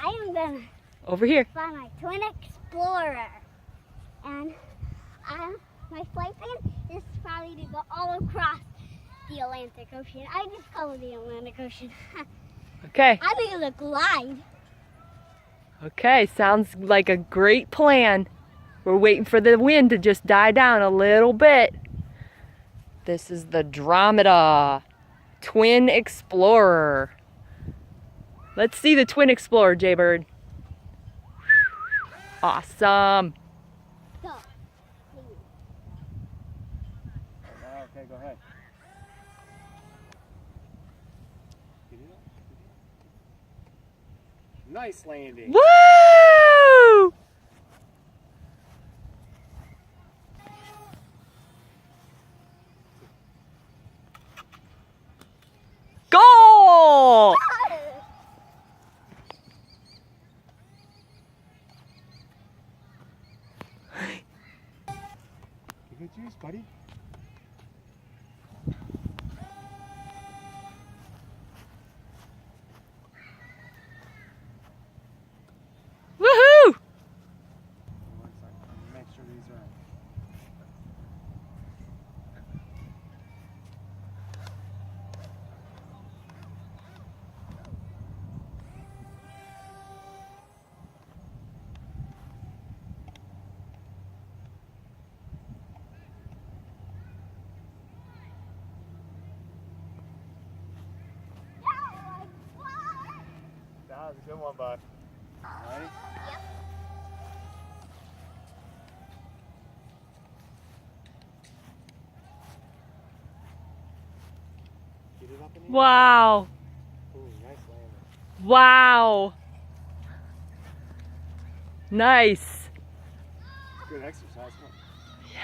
I am gonna Over here. fly my Twin Explorer. And my flight plan is probably to go all across the Atlantic Ocean. I just call it the Atlantic Ocean. Okay. I think it'll glide. Okay, sounds like a great plan. We're waiting for the wind to just die down a little bit. This is the Andromeda Twin Explorer. Let's see the Twin Explorer, Jaybird. Awesome. Go. Okay, go ahead. Nice landing. Woo! Goal! You good juice, buddy? Woohoo! Make sure these are. That was a good one, bud. Ready? Yep. Get it up in the air. Wow. Ooh, nice landing. Wow. Nice. Good exercise, huh? Yeah.